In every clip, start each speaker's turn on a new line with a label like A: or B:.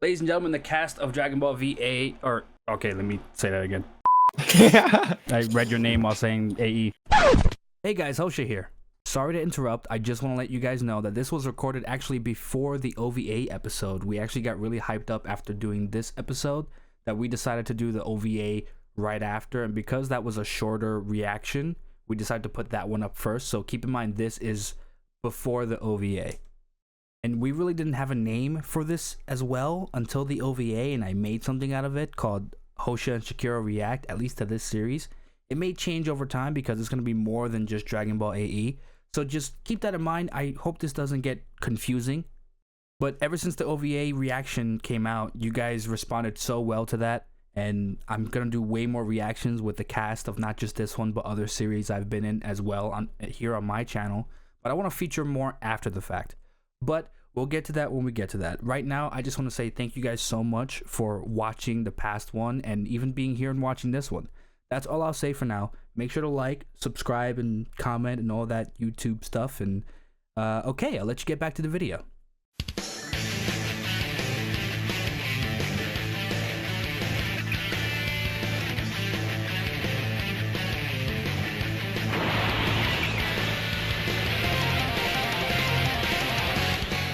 A: Ladies and gentlemen, the cast of Dragon Ball VA, or okay, let me say that again. I read your name while saying AE. Hey guys, Hosha here. Sorry to interrupt. I just want to let you guys know that this was recorded actually before the OVA episode. We actually got really hyped up after doing this episode that we decided to do the OVA right after, and because that was a shorter reaction, we decided to put that one up first. So keep in mind this is before the OVA. And we really didn't have a name for this as well until the OVA, and I made something out of it called Hosha and Shikiro React, at least to this series. It may change over time because it's going to be more than just Dragon Ball AE. So just keep that in mind. I hope this doesn't get confusing. But ever since the OVA reaction came out, you guys responded so well to that. And I'm going to do way more reactions with the cast of not just this one, but other series I've been in as well here on my channel. But I want to feature more after the fact. But we'll get to that when we get to that. Right now, I just want to say thank you guys so much for watching the past one and even being here and watching this one. That's all I'll say for now. Make sure to like, subscribe, and comment and all that YouTube stuff. And okay, I'll let you get back to the video.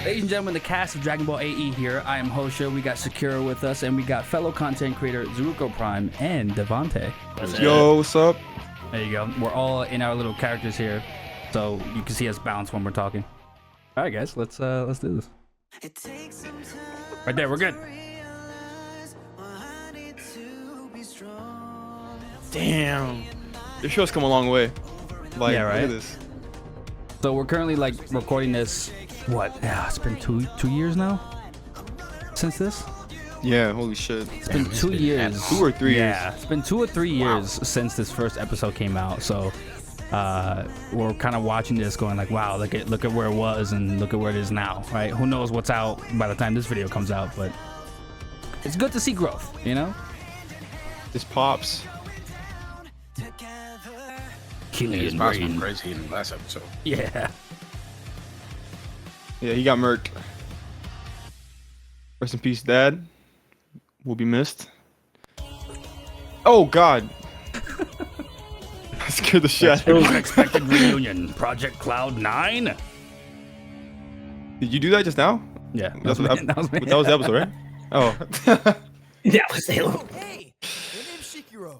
A: Ladies and gentlemen, the cast of Dragon Ball AE here. I am Hosha. We got Shikiro with us, and we got fellow content creator Zuruko Prime and Devante.
B: Yo, what's up?
A: There you go. We're all in our little characters here, so you can see us bounce when we're talking. All right, guys, let's do this. Right there, we're good.
B: Damn, this show's come a long way. Like,
A: yeah, right.
B: Look at this.
A: So we're currently like recording this. What? Yeah, it's been two years now since this.
B: Yeah, holy shit.
A: It's been 2 years.
B: 2 or 3 years.
A: Yeah, it's been 2 or 3 years since this first episode came out. So we're kind of watching this, going like, wow, look at where it was and look at where it is now, right? Who knows what's out by the time this video comes out, but it's good to see growth, you know?
B: This pops.
C: His pops went crazy in the last episode.
A: Yeah.
B: Yeah, he got murked. Rest in peace, Dad. Will be missed. Oh God! I scared the shit out of me.
A: Unexpected reunion, Project Cloud 9.
B: Did you do that just now?
A: Yeah,
B: That was the episode, right? Oh.
D: That was Halo.
E: Hey, my name's Shikiro.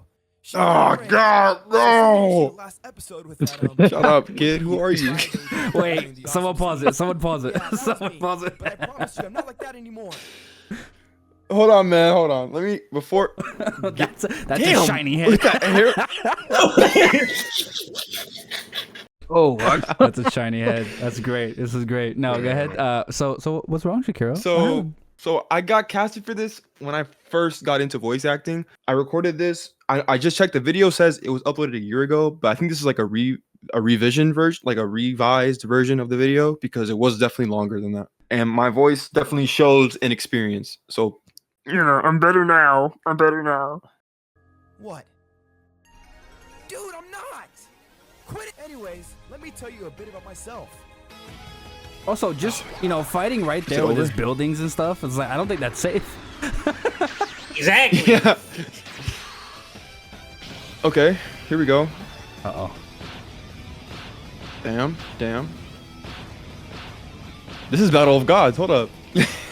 B: Oh God, no!
E: Last episode with that,
B: Shut up, kid. Who are you?
A: Wait, someone pause it. Someone pause it. Someone pause it.
E: But I promise you, I'm not like that anymore.
B: Hold on, man. Hold on. Let me before.
A: That's
B: Damn,
A: a shiny head.
B: look at that hair.
A: Oh, that's a shiny head. That's great. This is great. No, go ahead. So what's wrong, Shikiro?
B: So I got casted for this when I first got into voice acting. I recorded this. I just checked. The video says it was uploaded a year ago, but I think this is like a revision version, like a revised version of the video, because it was definitely longer than that. And my voice definitely shows inexperience. So, you know, I'm better now.
E: What? Dude, I'm not. Quit it. Anyways, let me tell you a bit about myself.
A: Also, just, you know, fighting right there with his buildings and stuff, it's like, I don't think that's safe.
D: Exactly.
B: Yeah. Okay, here we go.
A: Uh-oh.
B: Damn. This is Battle of Gods. Hold up.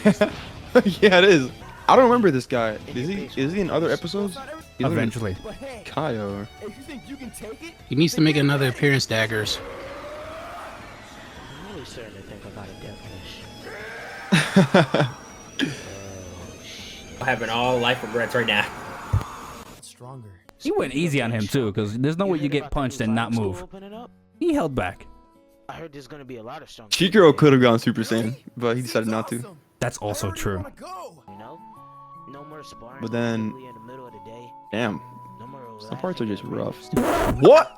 B: Yeah, it is. I don't remember this guy. Is he in other episodes?
A: Eventually.
E: But hey,
B: Kyle.
E: if you think you can take it,
C: He needs to make another appearance, Daggers.
D: I'm really starting to think about a definition. I'm having all life regrets right now.
E: stronger.
A: He went easy on him, too, because there's no way you get punched and not move. He held back.
D: I heard there's gonna be a lot of strong.
B: Shikiro could have gone Super Saiyan, but he decided not to.
E: Awesome.
A: That's also
E: I already
A: true.
E: wanna go.
D: You know, no more sparring.
B: But then-
D: in the middle of the day.
B: Damn,
D: No more
B: some parts are just
D: laughing at
B: rough. What?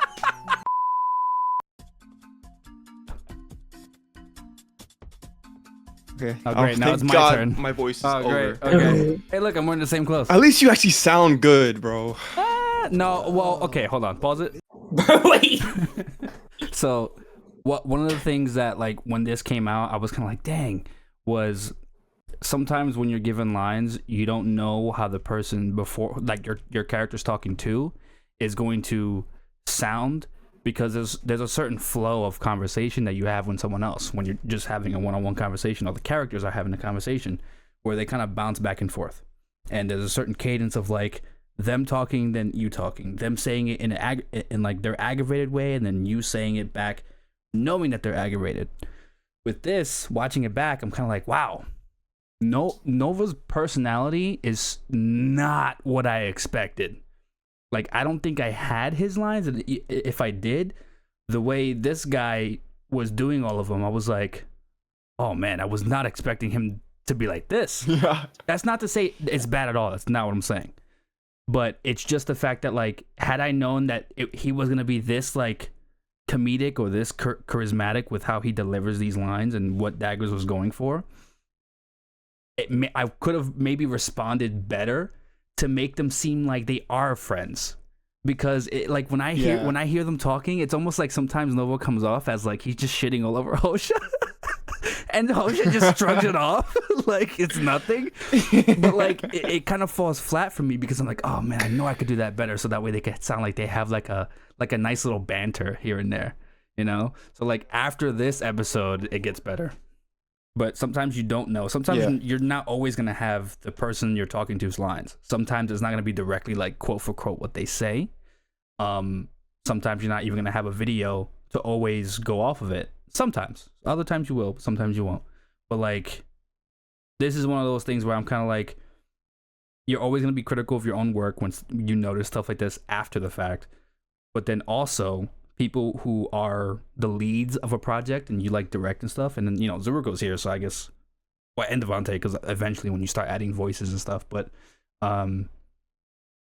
B: Okay.
A: Oh, great. Now
B: thank
A: it's my
B: God
A: turn.
B: My voice is
A: Oh,
B: over.
A: great. Okay. Hey, look, I'm wearing the same clothes.
B: At least you actually sound good, bro.
A: No, well, okay, hold on. Pause it.
D: Wait.
A: So, one of the things that, like, when this came out, I was kind of like, dang, was sometimes when you're given lines, you don't know how the person before, like your character's talking to, is going to sound, because there's a certain flow of conversation that you have when someone else, when you're just having a one-on-one conversation, or the characters are having a conversation where they kind of bounce back and forth, and there's a certain cadence of like them talking, then you talking, them saying it in like their aggravated way, and then you saying it back, knowing that they're aggravated. With this, watching it back, I'm kind of like, wow, Nova's personality is not what I expected. Like, I don't think I had his lines, and if I did, the way this guy was doing all of them, I was like, oh man, I was not expecting him to be like this.
B: Yeah.
A: That's not to say it's bad at all. That's not what I'm saying. But it's just the fact that, like, had I known that he was gonna be this like comedic or this charismatic with how he delivers these lines and what Daggers was going for, I could have maybe responded better to make them seem like they are friends. Because like when I hear them talking, it's almost like sometimes Nova comes off as like he's just shitting all over Hosha. And Hosha just shrugs it off like it's nothing. But like it kind of falls flat for me, because I'm like, oh man, I know I could do that better, so that way they could sound like they have like a nice little banter here and there, you know? So like after this episode, it gets better. But sometimes you don't know. Sometimes you're not always going to have the person you're talking to's lines. Sometimes it's not going to be directly like quote for quote what they say. Sometimes you're not even going to have a video to always go off of it. Sometimes. Other times you will, sometimes you won't. But like, this is one of those things where I'm kind of like, you're always going to be critical of your own work when you notice stuff like this after the fact. But then also, people who are the leads of a project and you like direct and stuff, and then, you know, Zeruko's here, so I guess, well, and Devontae, because eventually when you start adding voices and stuff, but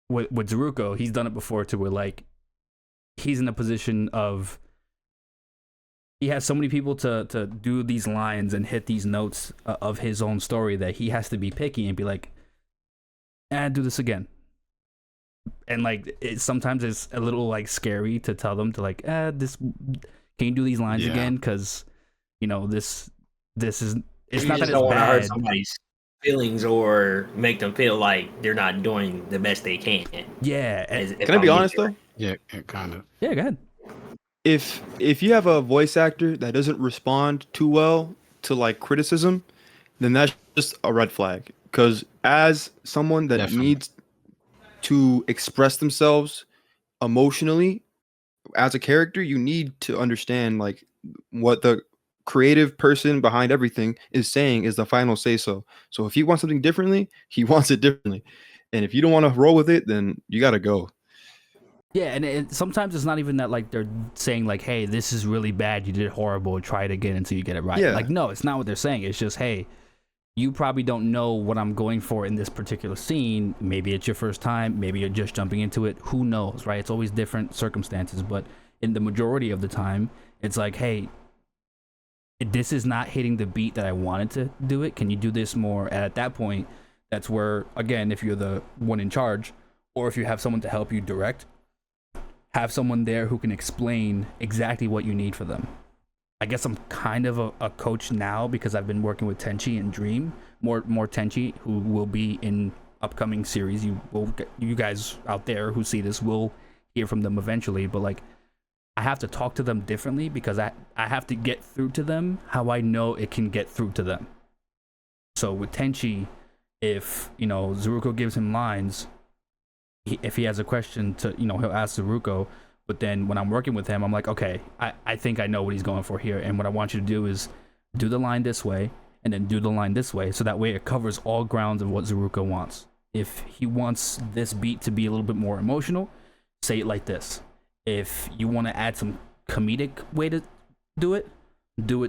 A: with Zeruko, he's done it before to where like he's in a position of, he has so many people to do these lines and hit these notes of his own story that he has to be picky and be like, do this again. And like sometimes it's a little like scary to tell them to like, this, can you do these lines again? Because, you know, this is, it's not that it's
D: don't want to hurt
A: bad.
D: somebody's feelings or make them feel like they're not doing the best they can.
A: Yeah.
B: Can I be honest though?
C: Yeah, kind of.
A: Yeah, go ahead.
B: If you have a voice actor that doesn't respond too well to like criticism, then that's just a red flag. Because as someone that needs to express themselves emotionally as a character, you need to understand like what the creative person behind everything is saying is the final say so. So if he wants something differently, he wants it differently. And if you don't want to roll with it, then you got to go.
A: Yeah, and sometimes it's not even that like they're saying like, hey, this is really bad, you did horrible, try it again until you get it right.
B: Yeah.
A: Like, no, it's not what they're saying. It's just, hey, you probably don't know what I'm going for in this particular scene. Maybe it's your first time, maybe you're just jumping into it, who knows, right? It's always different circumstances, but in the majority of the time, it's like, hey, this is not hitting the beat that I wanted to do it. Can you do this more? And at that point, that's where, again, if you're the one in charge, or if you have someone to help you direct, have someone there who can explain exactly what you need for them. I guess I'm kind of a coach now because I've been working with Tenchi and Dream, more Tenchi, who will be in upcoming series. You guys out there who see this will hear from them eventually, but like I have to talk to them differently because I have to get through to them how I know it can get through to them. So with Tenchi, if, you know, Zeruko gives him lines, if he has a question to, you know, he'll ask Zeruko, but then when I'm working with him, I'm like, okay, I think I know what he's going for here, and what I want you to do is do the line this way and then do the line this way, so that way it covers all grounds of what Zeruko wants. If he wants this beat to be a little bit more emotional, say it like this. If you want to add some comedic way to do it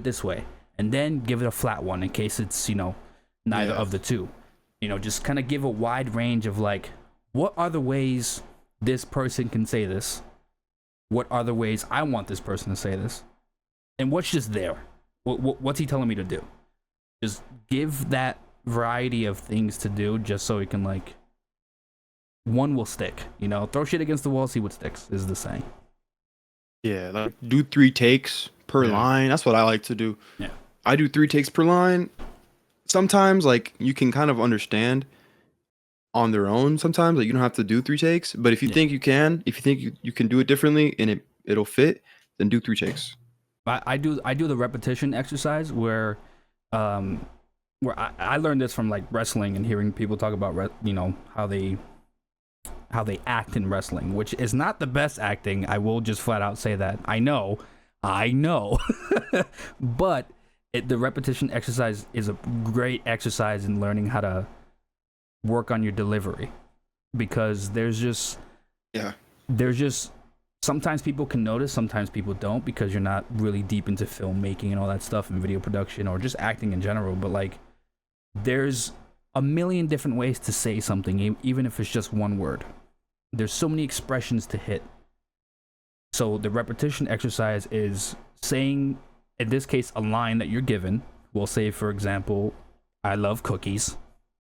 A: this way, and then give it a flat one in case it's, you know, neither of the two. You know, just kind of give a wide range of like, what are the ways this person can say this? What are the ways I want this person to say this? And what's just there? What's he telling me to do? Just give that variety of things to do just so it can, like, one will stick. You know, throw shit against the wall, see what sticks, is the saying.
B: Yeah, like do 3 takes per line. That's what I like to do.
A: Yeah.
B: I do 3 takes per line. sometimes like you can kind of understand on their own sometimes, like you don't have to do 3 takes, but if you think you can, if you think you can do it differently and it'll fit, then do 3 takes.
A: I do the repetition exercise where I learned this from like wrestling and hearing people talk about how they act in wrestling, which is not the best acting. I will just flat out say that. I know. But the repetition exercise is a great exercise in learning how to work on your delivery, because there's just sometimes people can notice, sometimes people don't, because you're not really deep into filmmaking and all that stuff and video production or just acting in general. But like, there's a million different ways to say something, even if it's just one word. There's so many expressions to hit. So the repetition exercise is saying, in this case, a line that you're given. We'll say, for example, I love cookies.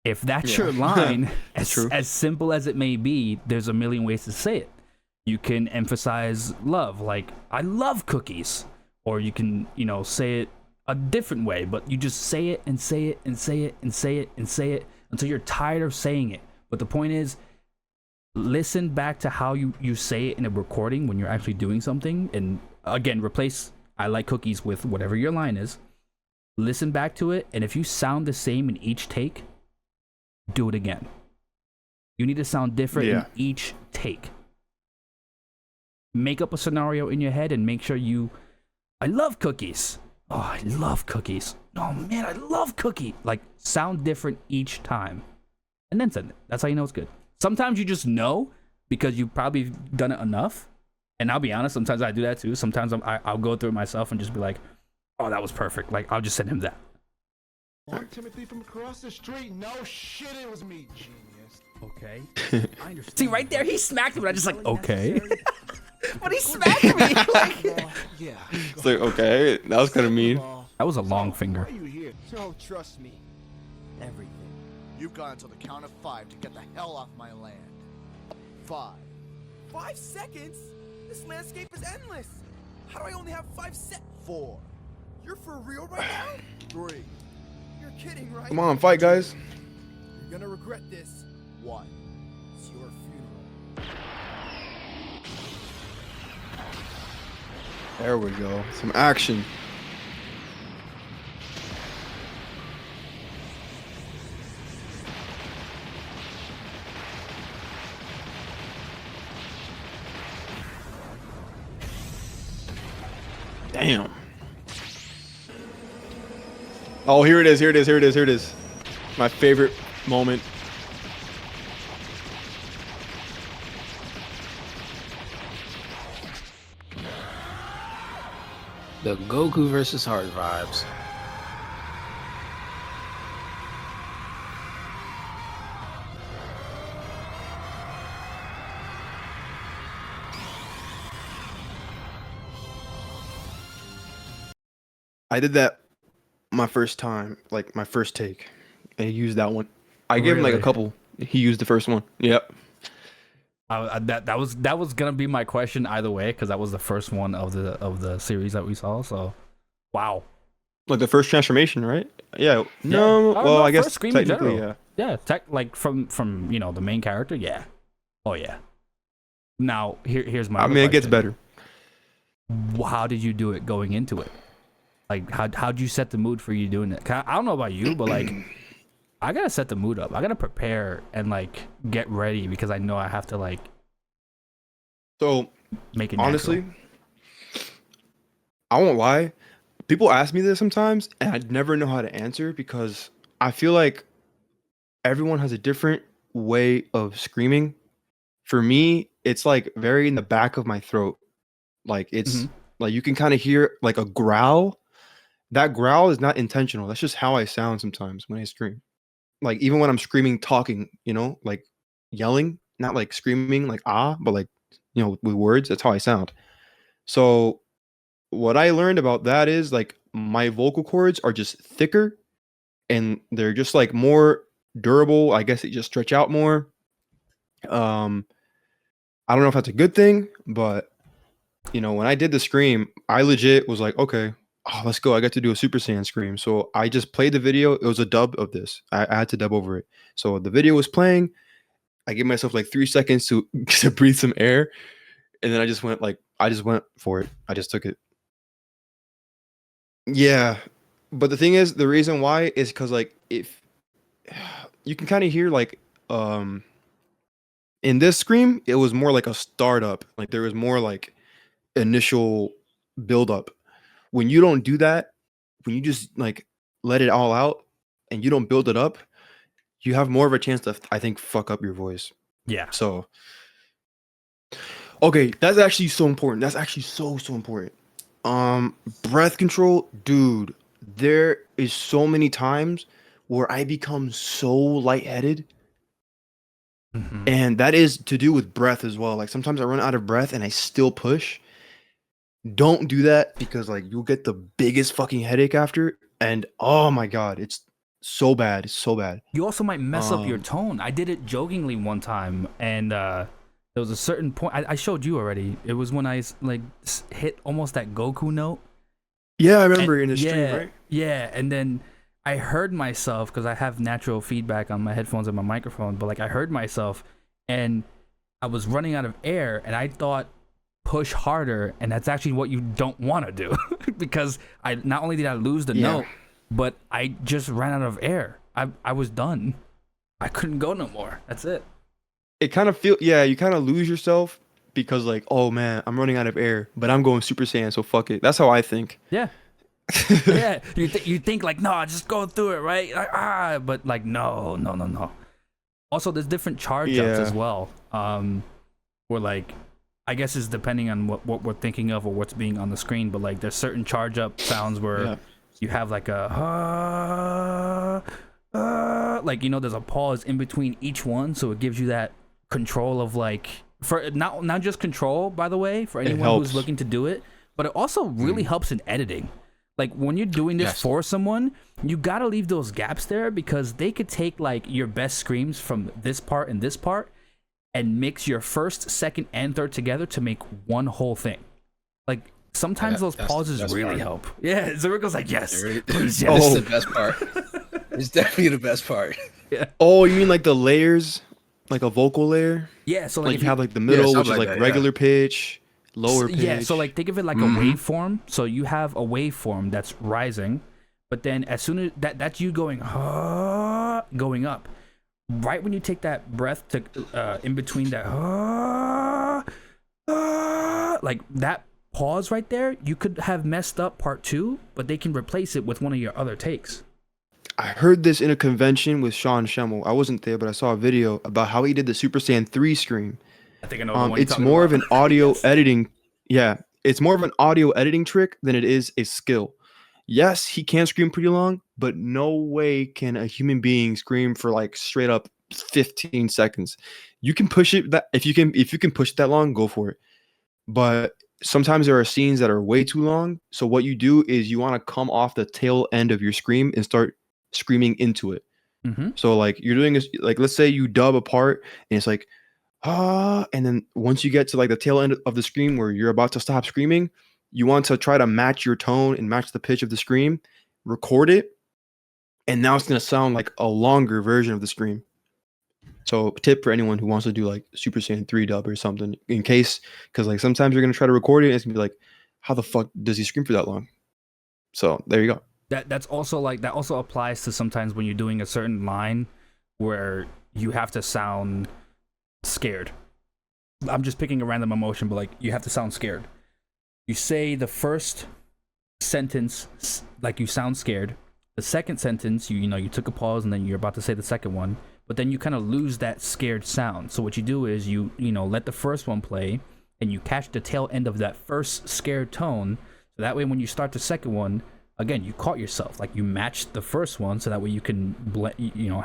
A: If that's your line, as simple as it may be, there's a million ways to say it. You can emphasize love, like, I love cookies. Or you can, say it a different way, but you just say it and say it and say it and say it and say it until you're tired of saying it. But the point is, listen back to how you say it in a recording when you're actually doing something. And again, replace I like cookies with whatever your line is. Listen back to it, and if you sound the same in each take, do it again. You need to sound different in each take. Make up a scenario in your head and make sure I love cookies. Oh, I love cookies. Oh man, I love cookie. Like, sound different each time. And then send it. That's how you know it's good. Sometimes you just know because you've probably done it enough. And I'll be honest, sometimes I do that too. Sometimes I'll go through it myself and just be like, oh, that was perfect. Like, I'll just send him that.
E: Timothy from across the street. No shit, it was me, genius.
A: Okay. I understand. See, right there, he smacked me, but I just like, okay. But he smacked me. Like,
E: yeah.
B: It's like, okay, that was kind of mean.
A: That was a long finger.
E: Why are you here? So trust me. Everything.
F: You've got until the count of 5 to get the hell off my land. 5.
E: 5 seconds? This landscape is endless. How do I only have 5 seconds?
F: 4.
E: You're for real right now?
F: 3.
E: You're kidding, right?
B: Come on, fight, guys.
E: You're gonna regret this.
F: 1.
E: It's your funeral.
B: There we go. Some action. Damn. Oh, here it is. Here it is. Here it is. Here it is. My favorite moment.
C: The Goku versus Heart vibes.
B: I did that my first time, like my first take. And he used that one. I gave him like a couple. He used the first one. Yep.
A: That was gonna be my question either way, because that was the first one of the series that we saw. So, wow.
B: Like the first transformation, right? Yeah. No. Well, I guess technically, yeah.
A: Yeah. Like from the main character. Yeah. Oh yeah. Now here's my.
B: I mean, it gets better.
A: How did you do it going into it? Like, how'd you set the mood for you doing it? I don't know about you, but like, I gotta set the mood up. I gotta prepare and like get ready, because I know I have to like.
B: So,
A: make it
B: honestly,
A: natural.
B: I won't lie. People ask me this sometimes, and I never know how to answer, because I feel like everyone has a different way of screaming. For me, it's like very in the back of my throat. Like it's like you can kind of hear like a growl. That growl is not intentional. That's just how I sound sometimes when I scream. Like even when I'm screaming, talking, like yelling, not like screaming like but like, with words, that's how I sound. So what I learned about that is like my vocal cords are just thicker and they're just like more durable. I guess they just stretch out more. I don't know if that's a good thing, but when I did the scream, I legit was like, okay, oh, let's go. I got to do a Super Saiyan scream. So I just played the video. It was a dub of this. I had to dub over it. So the video was playing. I gave myself like 3 seconds to to breathe some air, and then I just went for it. I just took it. Yeah, but the thing is, the reason why is because like if you can kind of hear like in this scream, it was more like a startup. Like there was more like initial build up. When you don't do that, when you just like let it all out and you don't build it up, you have more of a chance to, I think, fuck up your voice.
A: Yeah.
B: So, okay, that's actually so important. That's actually so important. Breath control, dude. There is so many times where I become so lightheaded, and that is to do with breath as well. Like sometimes I run out of breath and I still push. Don't do that because like you'll get the biggest fucking headache after, and oh my god, it's so bad. It's so bad.
A: You also might mess up your tone. I did it jokingly one time, and there was a certain point. I showed you already. It was when I like hit almost that Goku note.
B: Yeah, I remember in the stream, right?
A: Yeah, and then I heard myself because I have natural feedback on my headphones and my microphone. But like I heard myself, and I was running out of air, and I thought push harder, and that's actually what you don't want to do because I not only did I lose the note, but I just ran out of air. I was done. I couldn't go no more. That's it.
B: It kind of you kind of lose yourself because like, oh man, I'm running out of air, but I'm going Super Saiyan, so fuck it. That's how I think.
A: Yeah. Yeah. You think like, no, just go through it, right? Like, but like, no. Also, there's different charge ups as well. Where like, I guess it's depending on what we're thinking of or what's being on the screen, but like there's certain charge up sounds where you have like a like, you know, there's a pause in between each one, so it gives you that control of like, for not just control, by the way, for anyone who's looking to do it, but it also really helps in editing. Like when you're doing this for someone, you gotta leave those gaps there because they could take like your best screams from this part and this part and mix your first, second, and third together to make one whole thing. Like sometimes those pauses really help. Yeah, Zurigo's like, yes, please, yes.
C: This is the best part. It's definitely the best part.
A: Yeah.
B: Oh, you mean like the layers, like a vocal layer?
A: Yeah. So
B: like you have like the middle, which is like
C: that,
B: regular pitch, lower pitch.
A: Yeah. So like think of it like a waveform. So you have a waveform that's rising, but then as soon as that's you going going up. Right when you take that breath to in between that like that pause right there, you could have messed up part 2, but they can replace it with one of your other takes.
B: I heard this in a convention with Sean Schemmel. I wasn't there, but I saw a video about how he did the Super Saiyan 3 scream.
A: I think I know the one
B: it's more of an audio editing. Yeah, it's more of an audio editing trick than it is a skill. Yes, he can scream pretty long, but no way can a human being scream for like straight up 15 seconds. You can push it that if you can push it that long, go for it. But sometimes there are scenes that are way too long. So what you do is you want to come off the tail end of your scream and start screaming into it. So like you're doing this, like let's say you dub a part and it's like and then once you get to like the tail end of the scream where you're about to stop screaming, you want to try to match your tone and match the pitch of the scream, record it, and now it's going to sound like a longer version of the scream. So tip for anyone who wants to do like Super Saiyan 3 dub or something, in case, because like sometimes you're going to try to record it and it's going to be like, how the fuck does he scream for that long? So there you go.
A: That's also like, that also applies to sometimes when you're doing a certain line where you have to sound scared. I'm just picking a random emotion, but like you have to sound scared. You say the first sentence like you sound scared. The second sentence, you took a pause and then you're about to say the second one, but then you kind of lose that scared sound. So what you do is you let the first one play and you catch the tail end of that first scared tone. So that way when you start the second one, again, you caught yourself. Like you matched the first one so that way you can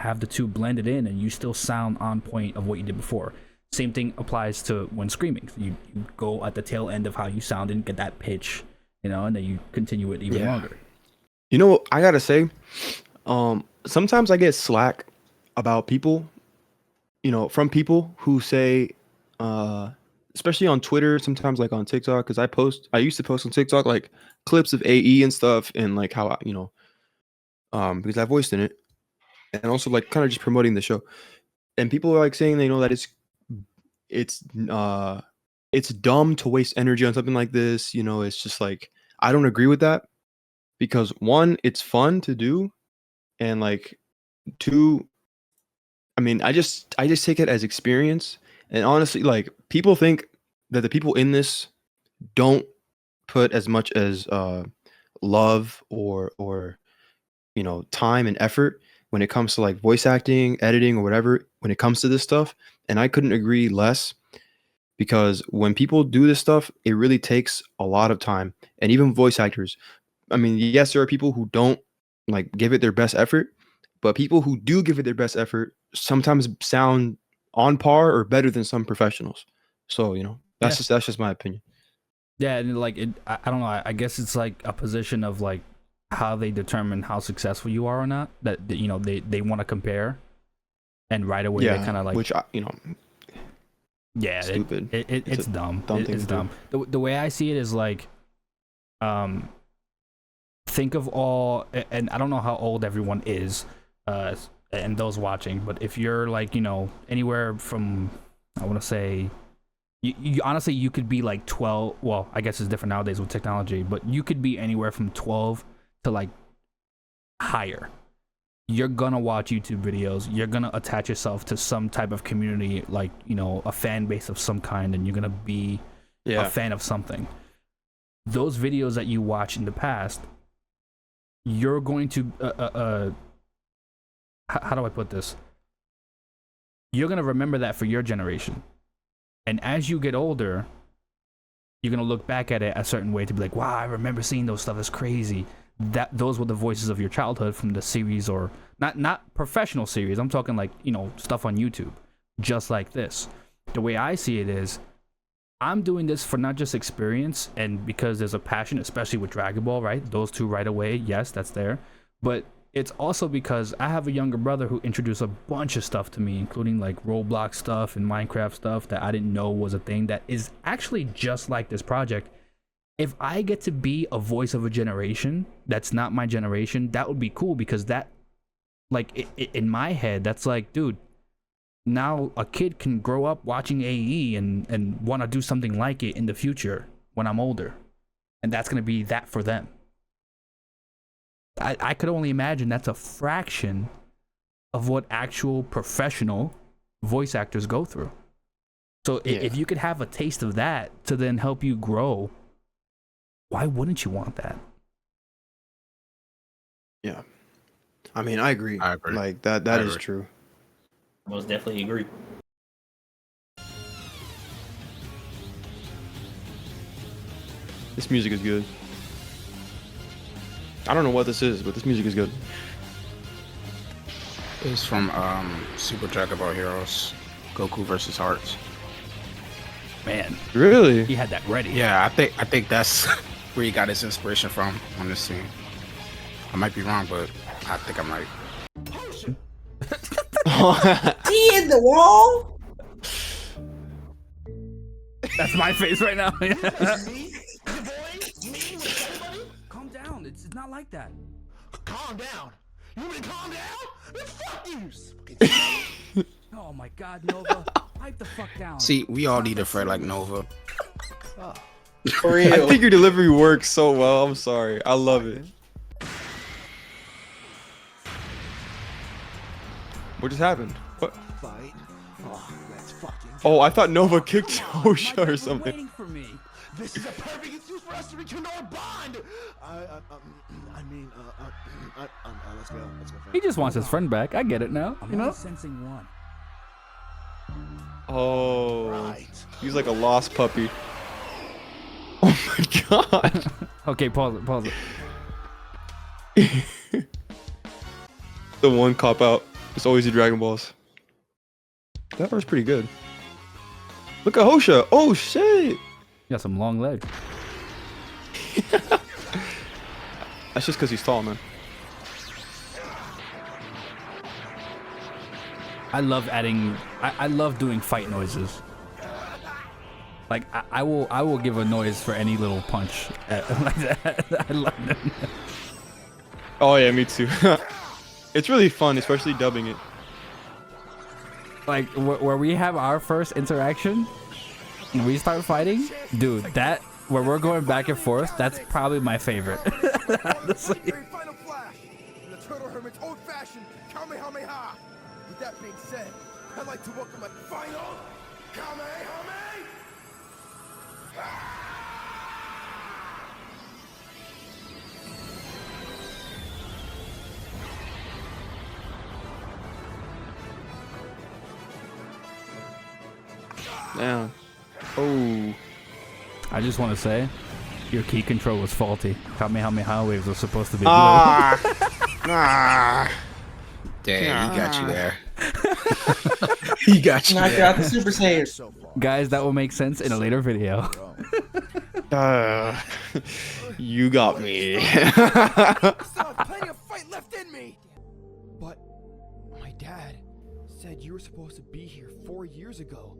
A: have the two blended in and you still sound on point of what you did before. Same thing applies to when screaming. You go at the tail end of how you sound and get that pitch, and then you continue it even longer.
B: I gotta say, sometimes I get slack about people, from people who say especially on Twitter, sometimes like on TikTok, because I used to post on TikTok like clips of AE and stuff, and like how because I voiced in it, and also like kind of just promoting the show. And people are like saying they know that it's it's dumb to waste energy on something like this. It's just like I don't agree with that because one, it's fun to do, and like two, I mean, I just take it as experience. And honestly, like people think that the people in this don't put as much as love or time and effort when it comes to like voice acting, editing, or whatever, when it comes to this stuff. And I couldn't agree less, because when people do this stuff, it really takes a lot of time. And even voice actors, I mean, yes, there are people who don't like give it their best effort, but people who do give it their best effort sometimes sound on par or better than some professionals. So, that's just my opinion.
A: Yeah, and like I don't know. I guess it's like a position of like how they determine how successful you are or not. That they want to compare, and right away they kind of like,
B: which
A: yeah,
B: stupid.
A: It's dumb. It's dumb. The way I see it is like, think of all, and I don't know how old everyone is, and those watching, but if you're like anywhere from, I want to say. You honestly, you could be like 12. Well, I guess it's different nowadays with technology, but you could be anywhere from 12 to like higher. You're gonna watch YouTube videos. You're gonna attach yourself to some type of community, like a fan base of some kind, and you're gonna be a fan of something. Those videos that you watch in the past, you're going to how do I put this? You're gonna remember that for your generation. And as you get older, you're gonna look back at it a certain way to be like, wow, I remember seeing those stuff. It's crazy. Those were the voices of your childhood from the series, or not professional series. I'm talking like stuff on YouTube, just like this. The way I see it is, I'm doing this for not just experience and because there's a passion, especially with Dragon Ball, right? Those two right away, yes, that's there. But it's also because I have a younger brother who introduced a bunch of stuff to me, including like Roblox stuff and Minecraft stuff that I didn't know was a thing that is actually just like this project. If I get to be a voice of a generation that's not my generation, that would be cool, because that, like, in my head, that's like, dude, now a kid can grow up watching AE and want to do something like it in the future when I'm older. And that's going to be that for them. I could only imagine that's a fraction of what actual professional voice actors go through. So if you could have a taste of that to then help you grow, why wouldn't you want that?
B: Yeah. I mean, I agree. Like that is true.
D: Most definitely agree.
B: This music is good. I don't know what this is, but this music is good.
G: It's from Super Dragon Ball Heroes, Goku versus Hearts.
A: Man,
B: really?
A: He had that ready.
G: Yeah, I think that's where he got his inspiration from on this scene. I might be wrong, but I think I'm right.
D: He in the wall.
A: That's my face right now. Calm down. It's not like that.
F: Calm down. You want me to calm down? Then fuck you.
A: Oh my God, Nova. Pipe the fuck down.
G: See, we all need a friend like Nova.
D: For real.
B: I think your delivery works so well. I'm sorry. I love it. What just happened? What?
F: Fight. Oh, let's fucking go.
B: Oh, I thought Nova kicked Hosha or something.
A: Waiting for me.
F: This is a perfect excuse for us to rekindle our bond. Let's go. Let's go.
A: He just wants his friend back. I get it now.
E: I'm only sensing one.
B: Oh,
F: Right.
B: he's like a lost puppy. Oh my God.
A: Okay, pause it.
B: The one cop out. It's always the Dragon Balls. That part's pretty good. Look at Hosha. Oh shit.
A: You got some long legs.
B: That's just because he's tall, man. I
A: I love doing fight noises. Like I will give a noise for any little punch like that. I love them.
B: Oh yeah, me too. It's really fun, especially dubbing it.
A: Like where we have our first interaction and we start fighting, dude. That where we're going back and forth, that's probably my favorite. Honestly.
E: Final flash. The Turtle Hermit's old-fashioned Kamehameha. With that being said, I'd like to welcome my final Kamehameha.
B: Yeah. Oh.
A: I just want to say, your key control was faulty. Kamehameha waves were supposed to be blue.
G: Ah. Damn, he got you there. He got you
D: Knocked
G: there.
D: out the Super Saiyan.
A: Guys, that will make sense in a later video.
B: You got me.
E: Still have plenty of fight left in me. But my dad said you were supposed to be here 4 years ago.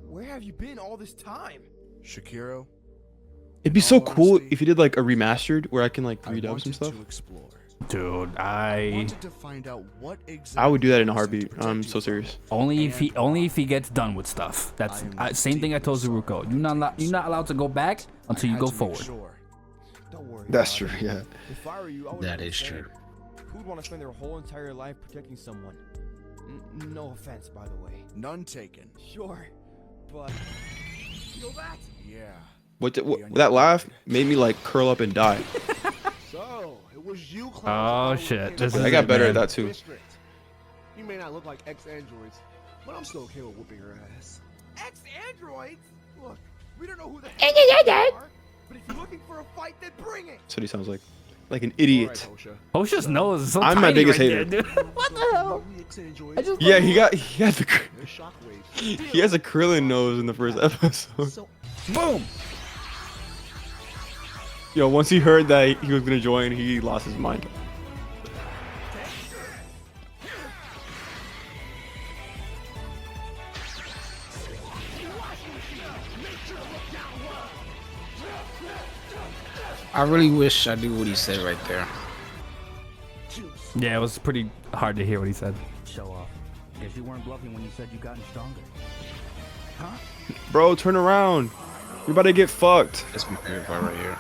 E: Where have you been all this time?
F: Shikiro,
B: It'd be so cool if you did like a remastered where I can like
F: I
B: redub some
F: wanted
B: stuff.
F: to explore.
A: Dude,
F: Wanted to find out what exactly
B: I would do that in a
F: was to
B: heartbeat.
F: protect
B: I'm
F: you
B: so
F: from.
B: serious.
A: only if he gets done with stuff. That's same thing I told Zuruko. You're not allowed to go back until you
F: I
A: go
F: had to make
A: forward.
F: sure.
E: Don't worry.
B: That's
E: about
B: true.
E: it.
B: Yeah.
E: If I were you, I would
G: That is true.
E: Who'd want to spend their whole entire life protecting someone? No offense, by the way.
F: None taken.
E: Sure, but feel that?
F: Yeah.
B: What that laugh made me like curl up and die.
F: So it was you.
A: Oh shit! This is
B: I got
A: it,
B: better
A: man.
B: at that too.
F: You may not look like ex-androids, but I'm still okay with whooping your ass.
E: Ex-androids? Look, we don't know who the heck you are, but if you're looking for a fight, then bring it.
B: That's what he sounds like an idiot.
F: All right,
A: Hosha's nose is so
B: I'm
A: tiny
B: my biggest
A: right
B: hater.
A: there, dude. What the hell?
F: We ex-androids,
A: I just
B: Yeah, he has the
F: they're shockwaves.
B: he has a Krillin nose in the first episode.
F: So
A: boom.
B: Yo, once he heard that he was gonna join, he lost his mind.
G: I really wish I knew what he said right there.
A: Yeah, it was pretty hard to hear what he said. Show off. Guess you weren't bluffing when you said you gotten stronger.
B: Bro, turn around. You're about to get fucked.
G: That's my favorite part right here.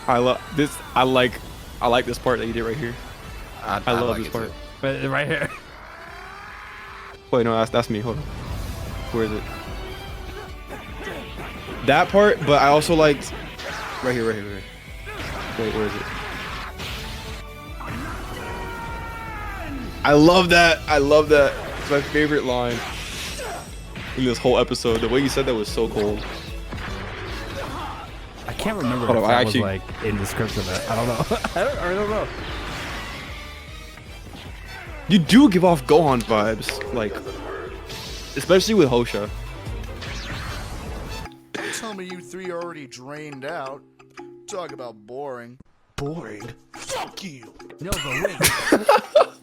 B: I love this. I like this part that you did right here. I love
G: like
B: this
G: it
B: part.
G: too.
A: But right here.
B: Wait, no, that's me. Hold on. Where is it? That part, but I also liked right here. Wait, where is it? I love that. It's my favorite line in this whole episode. The way you said that was so cold.
A: I can't remember
B: Hold
A: if
B: on,
A: that
B: I
A: was
B: actually-
A: like in the script of it. I don't know. I don't know.
B: You do give off Gohan vibes, like, especially with Hosha.
F: tell me you three are already drained out. Talk about boring. Boring? Fuck you!
A: Nova, wait.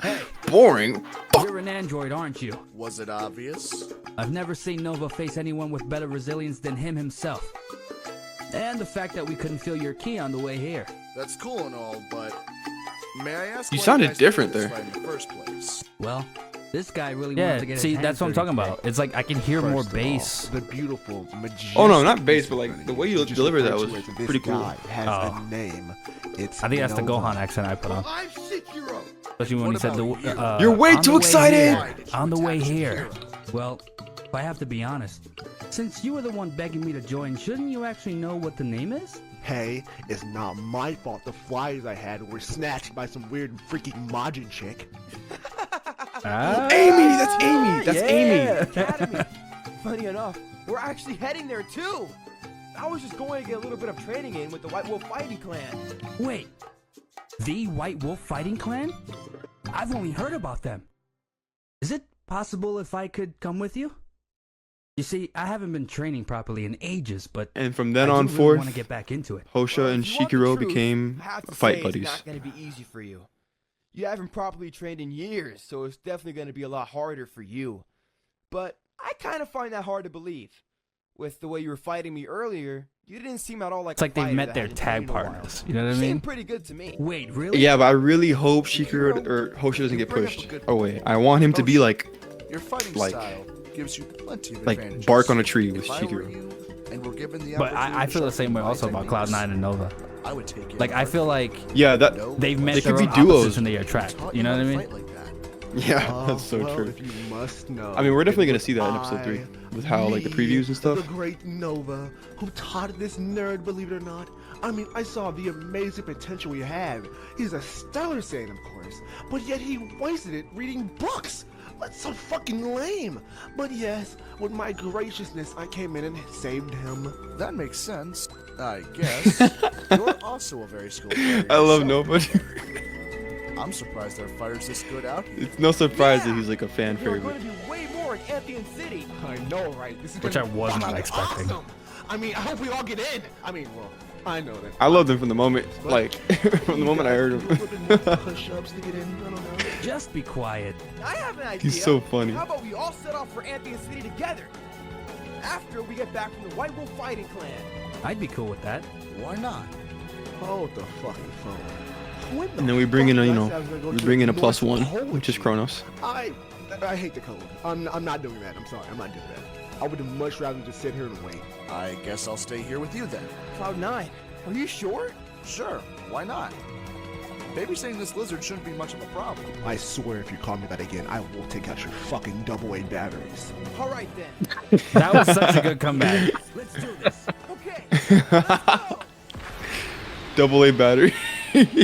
A: Hey,
B: Boring.
A: you're an android, aren't you?
F: Was it obvious?
A: I've never seen Nova face anyone with better resilience than him himself. And the fact that we couldn't feel your key on the way here.
F: That's cool and all, but may I ask
B: You
F: why
B: sounded
F: guys did
B: different
F: this
B: there.
F: fight in the first place?
A: Well, this guy really wanted to get
H: Yeah,
A: his
H: see,
A: hands
H: that's what I'm
A: dirty
H: talking
A: today.
H: about. It's like I can hear more
I: First of all,
H: bass.
I: the beautiful, majestic.
B: Oh no, not bass, but like the way you
I: just
B: delivered that
I: referred
B: was
I: to as this
B: pretty cool.
I: guy has
A: Oh.
I: a name. It's
H: I think that's the
I: Nova.
H: Gohan accent I put on.
E: I'm Shikiro.
H: Especially when he said the.
B: You're way
H: on
B: too
H: the way
B: excited!
H: here. On the way here.
A: Well, if I have to be honest, since you were the one begging me to join, shouldn't you actually know what the name is?
I: Hey, it's not my fault the flyers I had were snatched by some weird freaking Majin chick.
B: Amy, that's Amy. That's Amy.
E: Academy. Funny enough, we're actually heading there too. I was just going to get a little bit of training in with the White Wolf Fighting Clan.
A: Wait, the White Wolf Fighting Clan? I've only heard about them. Is it possible if I could come with you? You see, I haven't been training properly in ages, but
B: And from then
A: I
B: on
A: do really
B: forth,
A: want to get back into it.
B: Hosha and
E: If you want the
B: Shikiro
E: truth,
B: became
E: I have to
B: fight
E: say
B: buddies.
E: It's not going to be easy for you. You haven't properly trained in years, so it's definitely going to be a lot harder for you. But I kind of find that hard to believe. With the way you were fighting me earlier, you didn't seem at all like
A: It's like they've met their tag partners. You know what I mean?
E: Seemed pretty good to me.
H: Wait, really?
B: Yeah, but I really hope Shikiro or Hosha doesn't get pushed away. I want him to be like
F: Your fighting
B: Like-
F: style gives you plenty of
B: like
F: advantages.
B: bark on a tree with
F: If I were
B: Shikiro.
F: you and were given the
A: But I
F: opportunity
A: feel the
F: to
A: same way
F: sharpen
A: also
F: my
A: about
F: techniques,
A: Cloud9 and Nova.
F: I would take it
A: Like I feel like
B: Yeah, that
A: they've met
B: They
A: their
B: could
A: own
B: be duos.
A: opposites and they attract. You know what I mean?
B: yeah, that's so
I: well,
B: true.
I: If you must know,
B: I mean, we're definitely
I: it
B: gonna
I: was
B: see that in episode 3
I: I,
B: with how like the
I: me,
B: previews and stuff.
I: The great Nova, who taught this nerd, believe it or not. I mean, I saw the amazing potential he had. He's a stellar Saiyan, of course, but yet he wasted it reading books. That's so fucking lame. But yes, with my graciousness, I came in and saved him.
F: That makes sense, I guess. You're also a very skilled fighter
B: I love
F: yourself.
B: Nova.
F: I'm surprised there are fighters this good out here.
B: It's no surprise that he's like a fan
E: You're
B: favorite.
E: going to be way more in Amphion City.
I: I know, right? This is
A: Which
I: gonna
A: I
I: be
A: was not
I: fucking
A: expecting.
I: Awesome. I mean, I hope we all get in. I mean, well, I know that.
B: I loved him from the moment, like from the moment I heard him.
I: Push-ups to get in. I don't know.
H: Just be quiet.
E: I have an idea.
B: He's so funny.
E: How about we all set off for Amphion City together? After we get back from the White Wolf Fighting Clan.
H: I'd be cool with that.
F: Why not?
I: Hold the fucking phone. When the
B: And then we bring in a,
I: fuck
B: you
I: did I
B: know,
I: say I was gonna go
B: we
I: to
B: bring in a
I: the
B: plus
I: North
B: 1,
I: Pole
B: which is
I: with you?
B: Kronos.
I: I hate the code. I'm not doing that. I'm sorry. I'm not doing that. I would much rather just sit here and wait.
F: I guess I'll stay here with you then.
E: Cloud9, are you sure?
F: Sure, why not? Babysitting this lizard shouldn't be much of a problem.
I: I swear if you call me that again, I will take out your fucking AA batteries.
E: All right then.
A: That was such a good comeback.
E: Let's do this. Okay. Let's go.
B: Double A battery.
I: So, is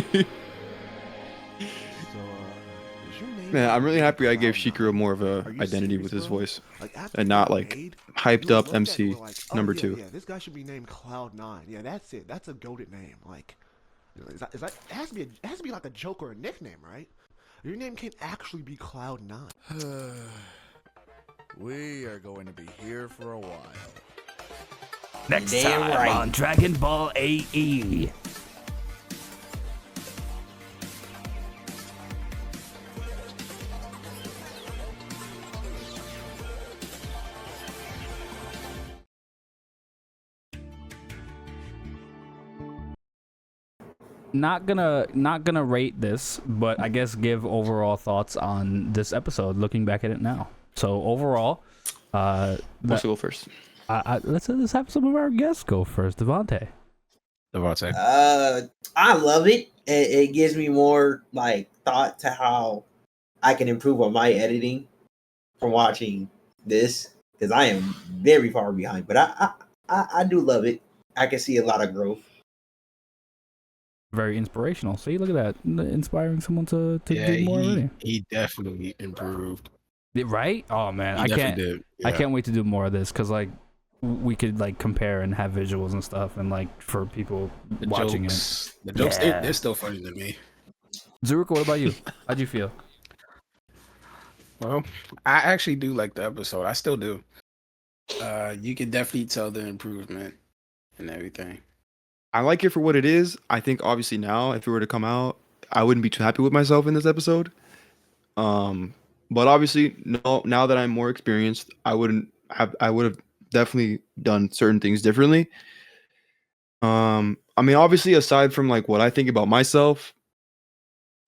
I: your name?
B: Man, I'm really happy I gave
I: Cloud9?
B: Shikiro more of a
I: Are you
B: identity
I: serious,
B: with his
I: bro?
B: voice.
I: Like, after
B: and not
I: you
B: like
I: made,
B: hyped
I: you
B: up
I: looked at
B: MC
I: me like, oh,
B: number
I: yeah,
B: 2.
I: Yeah, this guy should be named Cloud9. Yeah, that's it. That's a goated name. Like, is that it has to be like a joke or a nickname, right? Your name can't actually be Cloud9.
F: We are going to be here for a while.
H: Next
D: Damn
H: time
D: right.
H: on Dragon Ball AE.
A: Not gonna rate this, but I guess give overall thoughts on this episode. Looking back at it now, so overall,
B: Let's go first.
A: let's have some of our guests go first. Devontae.
G: Devontae.
D: I love it. It gives me more like thought to how I can improve on my editing from watching this because I am very far behind. But I do love it. I can see a lot of growth.
A: Very inspirational. See, look at that, inspiring someone to
G: Yeah,
A: do more already.
G: he definitely improved.
A: Right? Oh man,
G: He
A: I
G: definitely
A: can't.
G: did.
A: I
G: Yeah.
A: can't wait to do more of this because like we could like compare and have visuals and stuff, and like for people
G: The
A: watching
G: jokes, The jokes,
A: Yeah.
G: they're still funny to me.
A: it. Zuriko, what about you? How'd you feel?
G: Well, I actually do like the episode. I still do. You can definitely tell the improvement and everything.
B: I like it for what it is. I think obviously now, if it were to come out, I wouldn't be too happy with myself in this episode. But obviously, no. Now that I'm more experienced, I would have definitely done certain things differently. I mean, obviously, aside from like what I think about myself,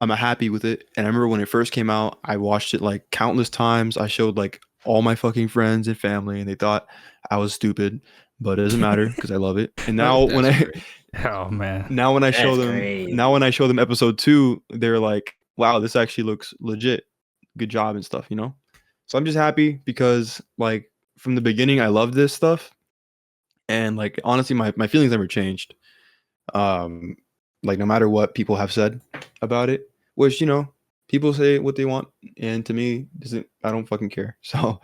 B: I'm happy with it. And I remember when it first came out, I watched it like countless times. I showed like all my fucking friends and family, and they thought I was stupid, but it doesn't matter because I love it. And now when
G: That's
B: I
G: great.
A: Oh man.
B: now when I show
D: That's
B: them
D: great.
B: now when I show them episode 2, they're like, wow, this actually looks legit. Good job and stuff, you know? So I'm just happy because like from the beginning I loved this stuff. And like honestly my feelings never changed. Like no matter what people have said about it, which you know, people say what they want, and to me I don't fucking care. So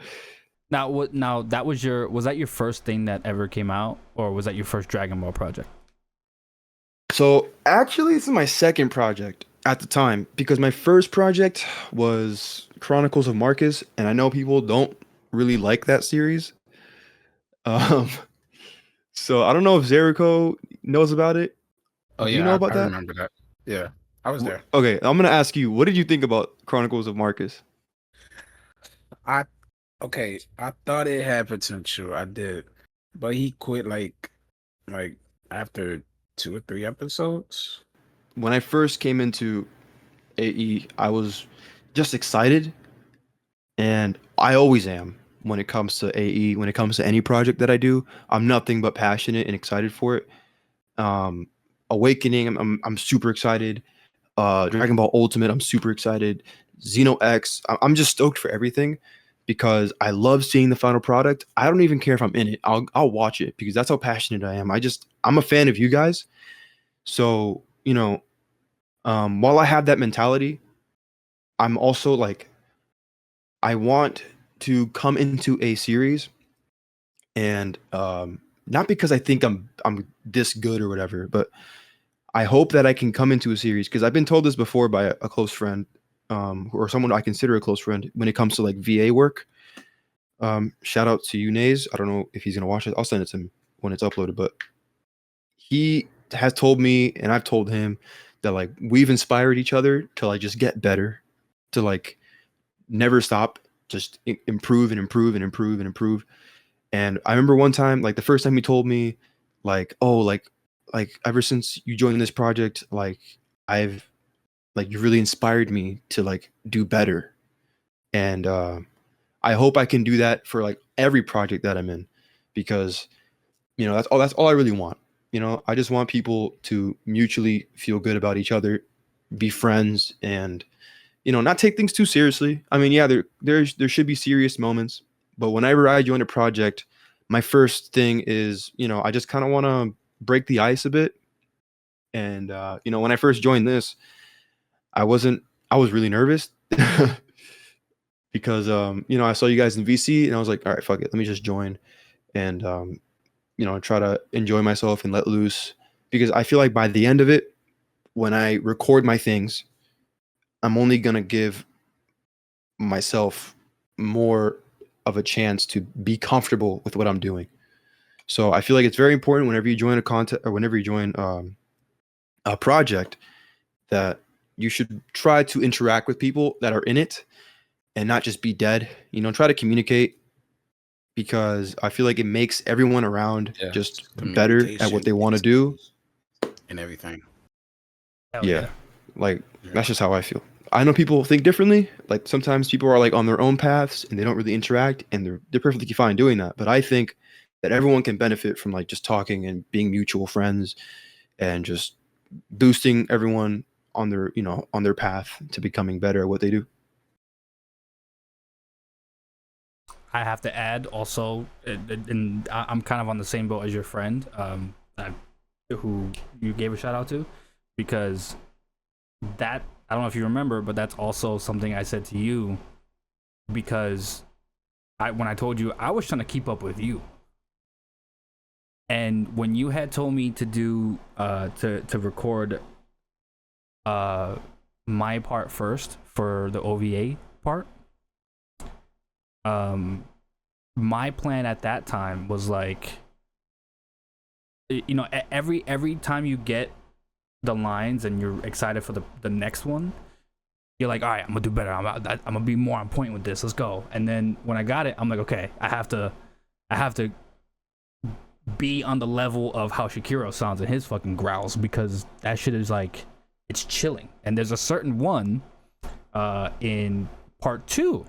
A: Now what? Now was that your first thing that ever came out, or was that your first Dragon Ball project?
B: So actually, this is my second project at the time because my first project was Chronicles of Marcus, and I know people don't really like that series. So I don't know if Zeriko knows about it.
G: Oh
B: Do
G: yeah,
B: you know about
G: I
B: that?
G: remember that. Yeah, I was there.
B: Okay, I'm gonna ask you, what did you think about Chronicles of Marcus?
G: Okay, I thought it had potential. I did, but he quit like after 2 or 3 episodes.
B: When I first came into AE, I was just excited, and I always am when it comes to AE. When it comes to any project that I do, I'm nothing but passionate and excited for it. Um, Awakening, I'm super excited. Dragon Ball Ultimate, I'm super excited. Xeno X, I'm just stoked for everything because I love seeing the final product. I don't even care if I'm in it. I'll watch it because that's how passionate I am. I'm a fan of you guys. So, while I have that mentality, I'm also like, I want to come into a series and not because I think I'm this good or whatever, but I hope that I can come into a series because I've been told this before by a close friend, or someone I consider a close friend when it comes to like VA work. Shout out to you, Nays. I don't know if he's gonna watch it. I'll send it to him when it's uploaded. But he has told me, and I've told him that like we've inspired each other to like just get better, to like never stop, just improve and improve and improve and improve. And I remember one time, like the first time he told me, like, oh, like ever since you joined this project, like I've like you really inspired me to like do better. And I hope I can do that for like every project that I'm in, because that's all I really want. I just want people to mutually feel good about each other, be friends, and not take things too seriously. I mean, yeah, there should be serious moments, but whenever I join a project, my first thing is, I just kind of want to break the ice a bit. And when I first joined this, I was really nervous because I saw you guys in VC and I was like, all right, fuck it, let me just join and try to enjoy myself and let loose, because I feel like by the end of it, when I record my things, I'm only gonna give myself more of a chance to be comfortable with what I'm doing. So I feel like it's very important whenever you join a content or whenever you join a project that you should try to interact with people that are in it and not just be dead. Try to communicate, because I feel like it makes everyone around just better at what they want to do
G: and everything.
B: Yeah. Like that's just how I feel. I know people think differently. Like sometimes people are like on their own paths and they don't really interact, and they're perfectly fine doing that. But I think that everyone can benefit from like just talking and being mutual friends and just boosting everyone on their path to becoming better at what they do.
A: I have to add also, and I'm kind of on the same boat as your friend, who you gave a shout out to, because that, I don't know if you remember, but that's also something I said to you, because when I told you, I was trying to keep up with you. And when you had told me to do to record my part first for the OVA part, my plan at that time was like, every time you get the lines and you're excited for the next one, you're like, all right, I'm gonna do better, I'm gonna be more on point with this, let's go. And then when I got it, I'm like, okay, I have to be on the level of how Shikiro sounds in his fucking growls, because that shit is like, it's chilling. And there's a certain one in part 2,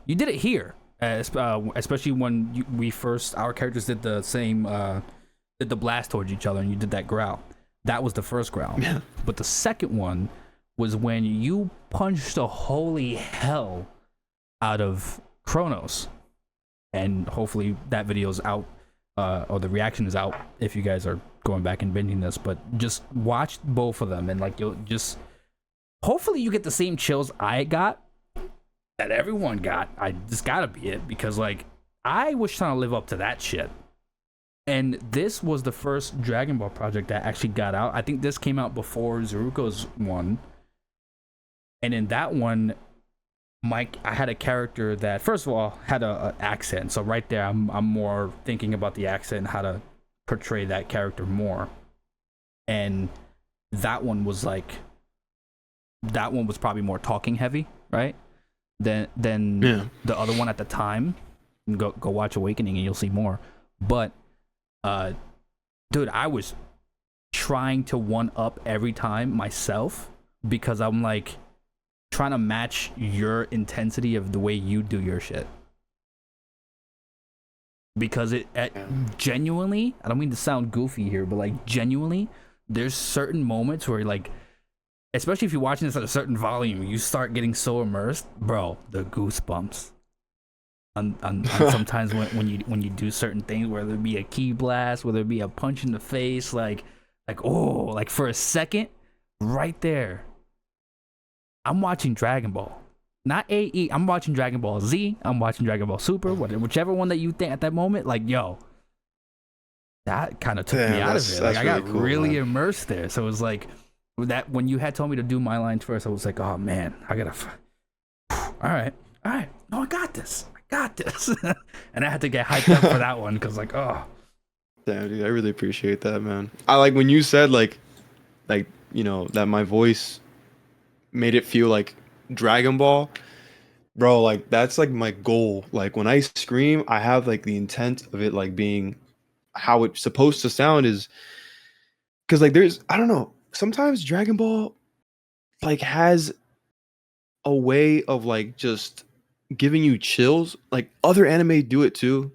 A: you did it here, especially when our characters did the same did the blast towards each other, and you did that growl. That was the first growl.
B: Yeah.
A: But the second one was when you punched the holy hell out of Kronos, and hopefully that video's out, or the reaction is out if you guys are going back and binging this. But just watch both of them, and like, you'll just, hopefully you get the same chills I got, that everyone got. I just gotta be it, because like, I was trying to live up to that shit. And this was the first Dragon Ball project that actually got out. I think this came out before Zeruko's one. And in that one, I had a character that, first of all, had a accent. So right there, I'm more thinking about the accent and how to portray that character more. And that one was like that one was probably more talking heavy, right? Than
B: Yeah.
A: the other one at the time. Go watch Awakening and you'll see more. But dude, I was trying to one up every time myself because I'm like trying to match your intensity of the way you do your shit. Because genuinely, I don't mean to sound goofy here, but like genuinely, there's certain moments where like, especially if you're watching this at a certain volume, you start getting so immersed, bro. The goosebumps. On sometimes when you do certain things, whether it be a key blast, whether it be a punch in the face, like oh, like for a second, right there. I'm watching Dragon Ball. Not AE, I'm watching Dragon Ball Z, I'm watching Dragon Ball Super, whichever one that you think at that moment, like, yo, that kind of took me out of it. Like, I got really immersed there. So it was like, that when you had told me to do my lines first, I was like, oh man, I gotta, all right, no, I got this. And I had to get hyped up for that one, because like, oh.
B: Damn, dude, I really appreciate that, man. I like when you said, like, you know, that my voice made it feel like Dragon Ball, bro. Like that's like my goal. Like when I scream, I have like the intent of it like being how it's supposed to sound, is because like there's, I don't know, sometimes Dragon Ball like has a way of like just giving you chills. Like other anime do it too,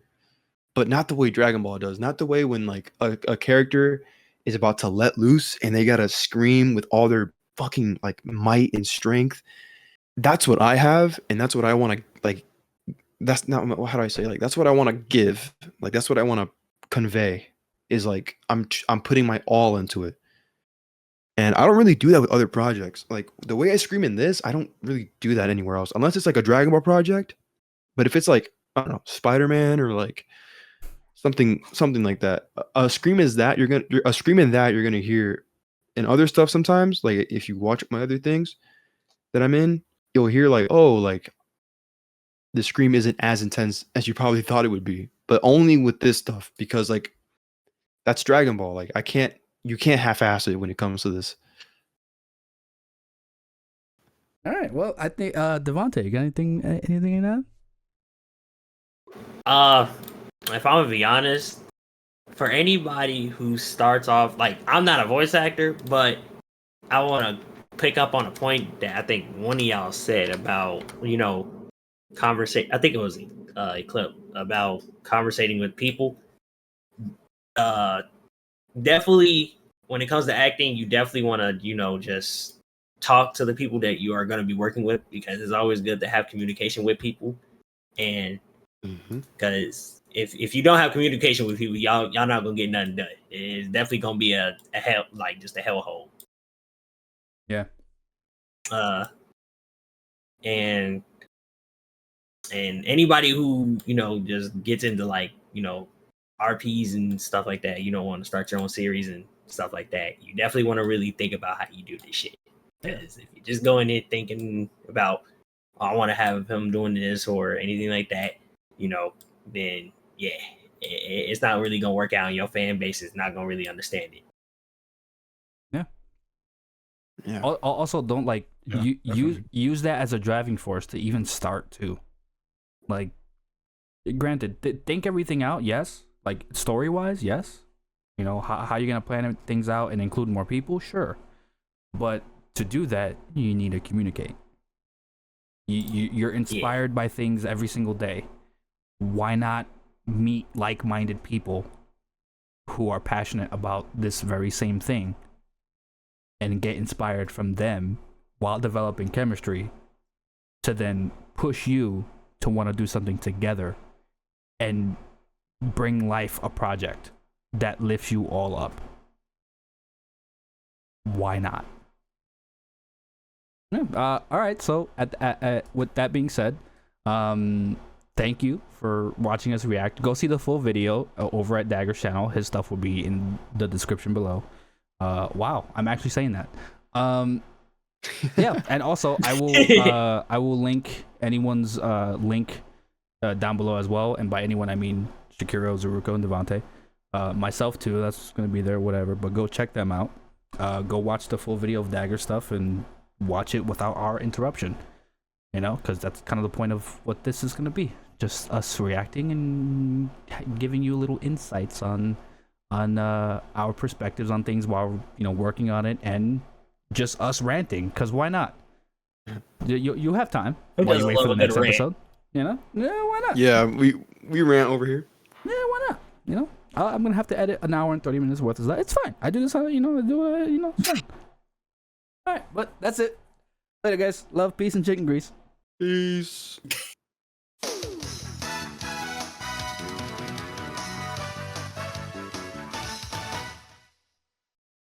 B: but not the way Dragon Ball does. Not the way when like a character is about to let loose and they gotta scream with all their fucking like might and strength. That's what I have, and that's what I want to like. That's not, how do I say, like that's what I want to give. Like that's what I want to convey. Is like I'm putting my all into it, and I don't really do that with other projects. Like the way I scream in this, I don't really do that anywhere else, unless it's like a Dragon Ball project. But if it's like, I don't know, Spider-Man or like something like that, a scream in that you're gonna hear in other stuff sometimes. Like if you watch my other things that I'm in, you'll hear like, oh, like the scream isn't as intense as you probably thought it would be, but only with this stuff, because like that's Dragon Ball. Like you can't half-ass it when it comes to this.
A: All right, well, I think Devontae, you got anything in that?
J: If I'm gonna be honest, for anybody who starts off, like, I'm not a voice actor, but I want to pick up on a point that I think one of y'all said about, you know, conversation. I think it was a clip about conversating with people. Definitely, when it comes to acting, you definitely want to, you know, just talk to the people that you are going to be working with, because it's always good to have communication with people. And because if you don't have communication with people, y'all not gonna get nothing done. It's definitely gonna be a hell, like just a hellhole.
A: Yeah.
J: And anybody who, you know, just gets into like, you know, RPs and stuff like that, you don't want to start your own series and stuff like that, you definitely want to really think about how you do this shit. Because if you just go in there thinking about, oh, I want to have him doing this or anything like that, you know, then yeah, it's not really gonna work out, and your fan base is not gonna really understand it.
B: Yeah.
A: Also, don't like use that as a driving force to even start too. Like, granted, think everything out, yes. Like story wise, yes. You know how you're gonna plan things out and include more people, sure. But to do that, you need to communicate. You're inspired by things every single day. Why not meet like-minded people who are passionate about this very same thing and get inspired from them while developing chemistry to then push you to want to do something together and bring life a project that lifts you all up? Why not? Yeah, all right, so with that being said, thank you for watching us react. Go see the full video over at Daggers channel. His stuff will be in the description below. Wow, I'm actually saying that. Yeah, and also I will link anyone's link down below as well, and by anyone I mean Shikiro, Zeruko, and Devontae. Myself too, that's gonna be there, whatever, but go check them out. Go watch the full video of Dagger stuff, and watch it without our interruption. You know, because that's kind of the point of what this is going to be. Just us reacting and giving you little insights on our perspectives on things while, you know, working on it, and just us ranting, because why not? You have time
J: Who
A: while you
J: doesn't
A: wait for
J: love
A: the
J: a
A: next
J: good rant?
A: episode. You know? Yeah, why not?
B: Yeah, we rant over here.
A: Yeah, why not? You know? I'm going to have to edit an hour and 30 minutes worth of that. It's fine. I do this, you know, it's fine. Alright, but that's it. Later, guys. Love, peace, and chicken grease.
B: Peace.